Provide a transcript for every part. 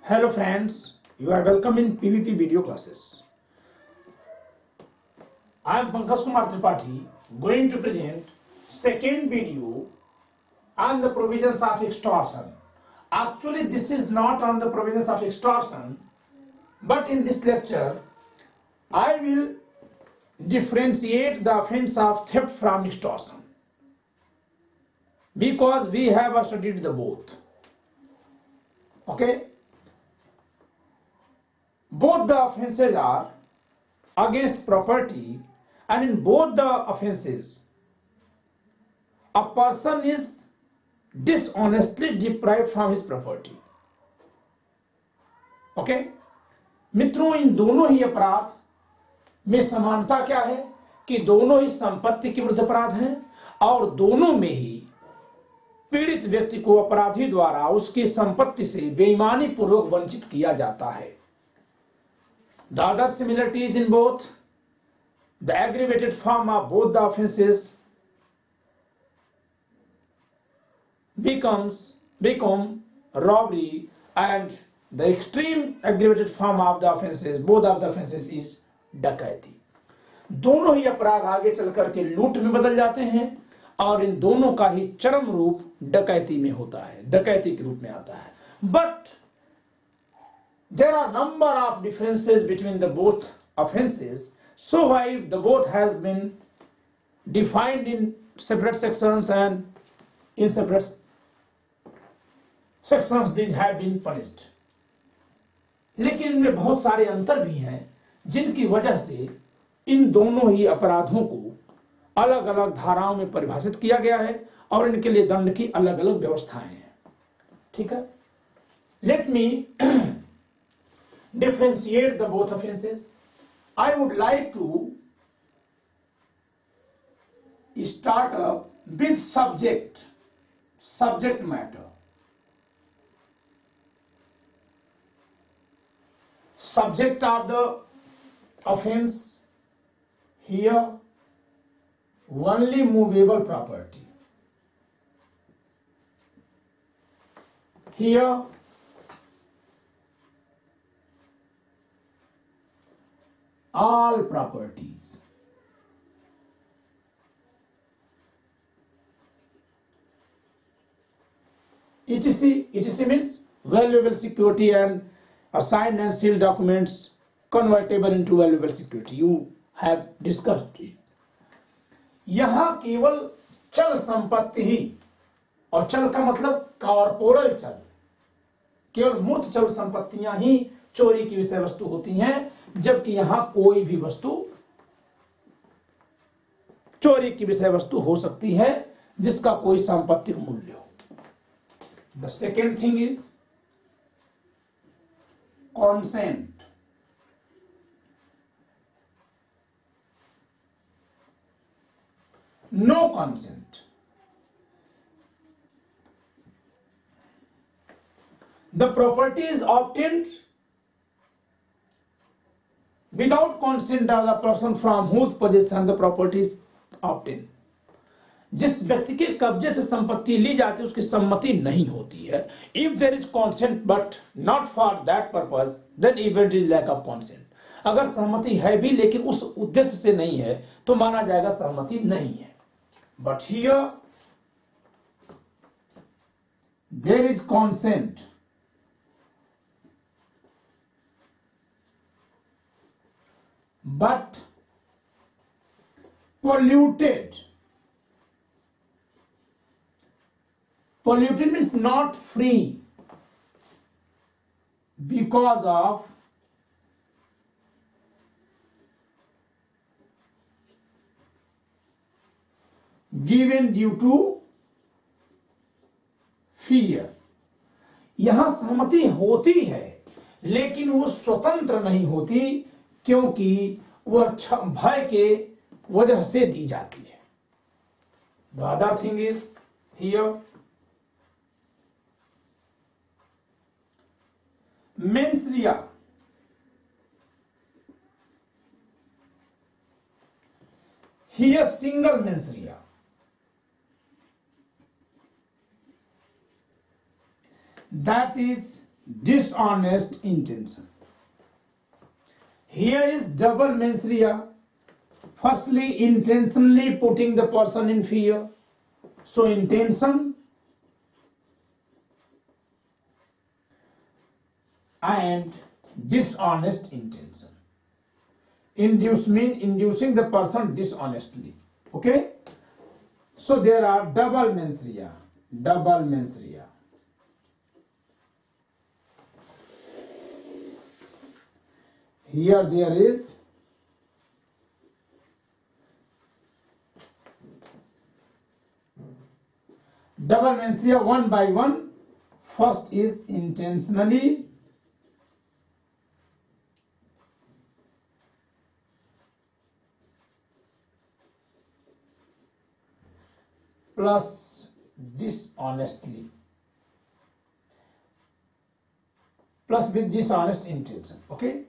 Hello friends, you are welcome in PVP video classes. I am Pankaj Kumar Tripathi going to present second video on the provisions of extortion. Actually this is not on the provisions of extortion, but in this lecture I will differentiate the offense of theft from extortion because we have studied the both. Okay? Both the offenses are against property, and in both the offenses a person is dishonestly deprived from his property. Okay मित्रों, इन दोनों ही अपराध में समानता क्या है कि दोनों ही संपत्ति के विरुद्ध अपराध हैं और दोनों में ही पीड़ित व्यक्ति को अपराधी द्वारा उसकी संपत्ति से बेईमानी पूर्वक वंचित किया जाता है. The other similarities in both, the aggravated form of both the offenses become robbery, and the extreme aggravated form of the offenses, both of the offenses is डकैती. दोनों ही अपराध आगे चलकर के लूट में बदल जाते हैं और इन दोनों का ही चरम रूप डकैती में होता है, डकैती के रूप में आता है. But there are number of differences between the both offenses, so why the both has been defined in separate sections, and in separate sections these have been punished. लेकिन इनमें बहुत सारे अंतर भी हैं जिनकी वजह से इन दोनों ही अपराधों को अलग अलग धाराओं में परिभाषित किया गया है और इनके लिए दंड की अलग अलग व्यवस्थाएं हैं. ठीक है, let me differentiate the both offenses. I would like to start up with subject matter. Subject of the offense here only movable property. Here all properties. etc means valuable security and assigned and sealed documents convertible into valuable security. You have discussed it. यहां केवल चल संपत्ति ही, और चल का मतलब corporal चल, केवल मूर्त चल संपत्तियां ही चोरी की विषय वस्तु होती हैं, जबकि यहां कोई भी वस्तु चोरी की विषय वस्तु हो सकती है जिसका कोई सांपत्तिक मूल्य हो. The second thing is consent. No consent. The property is obtained without consent of the person from whose possession the property is obtained. जिस व्यक्ति के कब्जे से संपत्ति ली जाती है उसकी सम्मति नहीं होती है. If there is consent but not for that purpose, then even it is lack of consent. अगर सहमति है भी लेकिन उस उद्देश्य से नहीं है तो माना जाएगा सहमति नहीं है. But here there is consent. But polluted means not free because of given due to fear. यहां सहमति होती है लेकिन वो स्वतंत्र नहीं होती क्योंकि वह भय के वजह से दी जाती है. The other thing is here mens rea. Here single mens rea. That is dishonest intention. Here is double mens rea. Firstly, intentionally putting the person in fear. So intention and dishonest intention. Inducing the person dishonestly. Okay? So there are double mens rea. Double mens rea. Here there is double mens rea one by one. First is intentionally, plus dishonestly, plus with dishonest intention. Okay?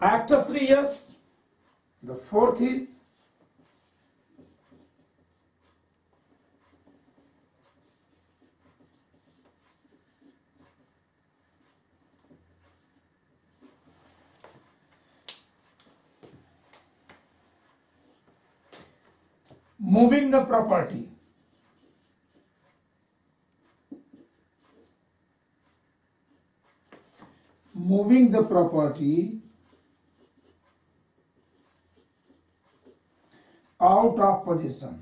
Actus reus, the fourth is moving the property. Moving the property out of possession.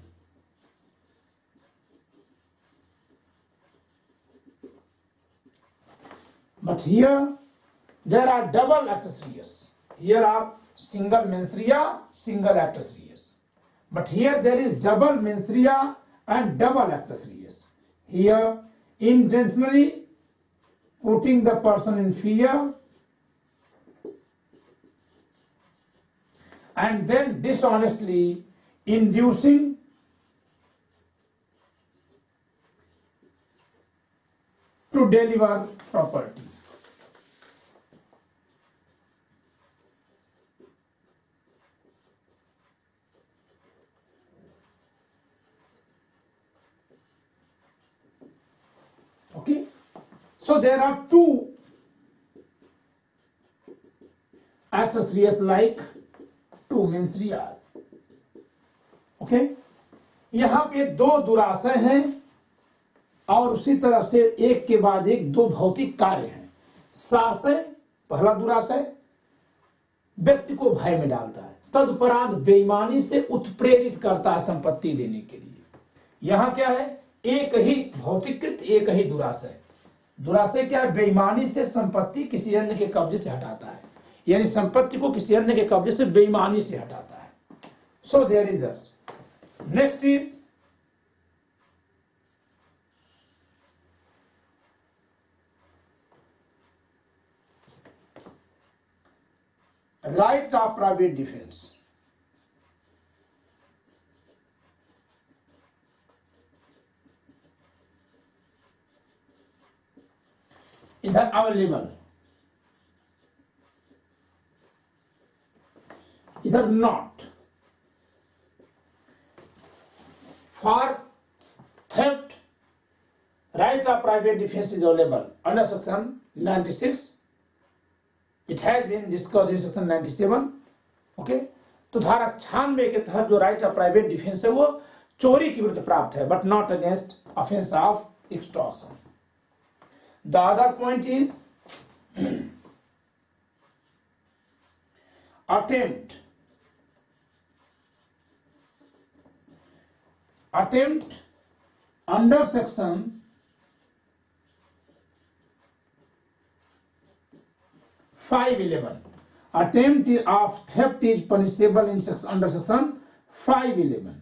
But here there are double actus reus. Here are single mens rea, single actus reus. But here there is double mens rea and double actus reus. Here intentionally putting the person in fear, and then dishonestly inducing to deliver property. Okay? So there are two actus reus like two mens reas. Okay यहां पे दो दुराशय हैं और उसी तरह से एक के बाद एक दो भौतिक कार्य हैं। साशय पहला दुराशय व्यक्ति को भय में डालता है, तदुपरांत बेईमानी से उत्प्रेरित करता है संपत्ति लेने के लिए। यहां क्या है? एक ही भौतिकृत एक ही दुराशय। दुराशय क्या है? बेईमानी से संपत्ति किसी अन्य के कब्जे से हटाता है, यानी संपत्ति को किसी अन्य के कब्जे से बेईमानी से हटाता है। So there is us next is right of private defense. Either available, either not. For theft, right of private defense is available under section 96. It has been discussed in section 97. Okay? तो धारा 96 के तहत जो right of private defence है वो चोरी के विरुद्ध प्राप्त है, but not against offence of extortion. The other point is attempt under section 511. Attempt of theft is punishable in under section 511.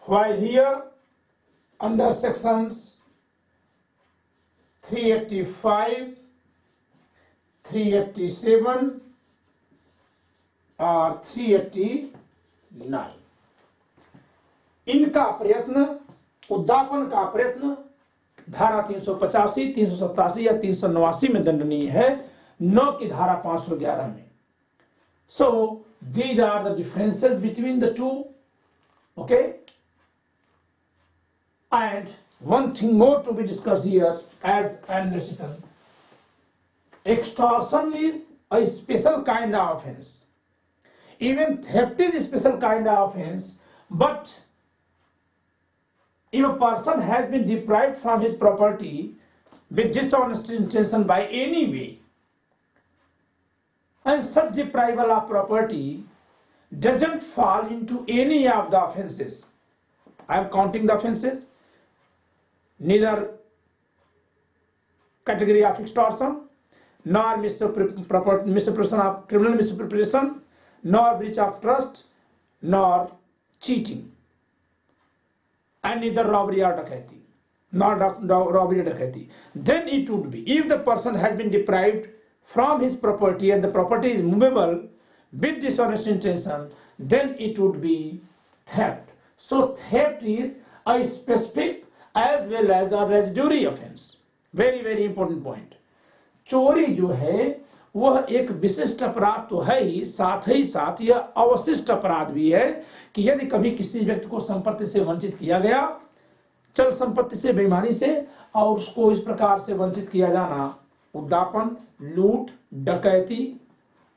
While here under sections 385, 387 और 389 इनका प्रयत्न, उद्दापन का प्रयत्न धारा 385, 387 या 389 में दंडनीय है, न कि धारा 511 में. सो These are the differences between the two. Okay, and one thing more to be discussed here as an illustration. Extortion is a special kind of offense. Even theft is a special kind of offense, but if a person has been deprived from his property with dishonest intention by any way, and such deprival of property doesn't fall into any of the offenses. I am counting the offenses. Neither category of extortion, nor misappropriation of criminal misappropriation, nor breach of trust, nor cheating, and neither robbery or dacoity, nor robbery or dacoity. Then it would be, if the person has been deprived from his property and the property is movable with dishonest intention, then it would be theft. So theft is a specific as well as a residuary offense. Very very important point. चोरी जो है वह एक विशिष्ट अपराध तो है ही साथ यह अवशिष्ट अपराध भी है कि यदि कभी किसी व्यक्ति को संपत्ति से वंचित किया गया, चल संपत्ति से, बेईमानी से, और उसको इस प्रकार से वंचित किया जाना, उद्यापन, लूट, डकैती,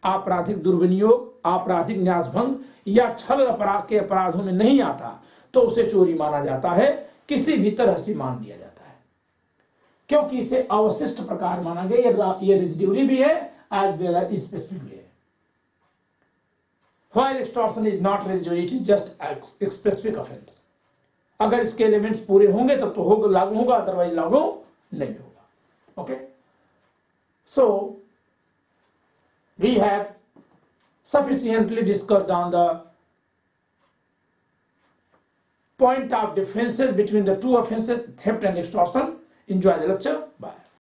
आपराधिक दुर्विनियोग, आपराधिक न्यासभंग या छल अपराध के अपराधों में नहीं आता, तो उसे चोरी माना जाता है, किसी भी तरह से मान लिया जाता है, क्योंकि इसे अवशिष्ट प्रकार माना गया। ये रेजिड्यूरी भी है एज वेल एज स्पेसिफिक भी है। While extortion is not residuary, it is just a specific offense. अगर इसके एलिमेंट्स पूरे होंगे तब तो होगा, लागू होगा, अदरवाइज लागू नहीं होगा। Okay, so we have sufficiently discussed on the point of differences between the two offenses, theft and extortion. Enjoy the lecture. Bye.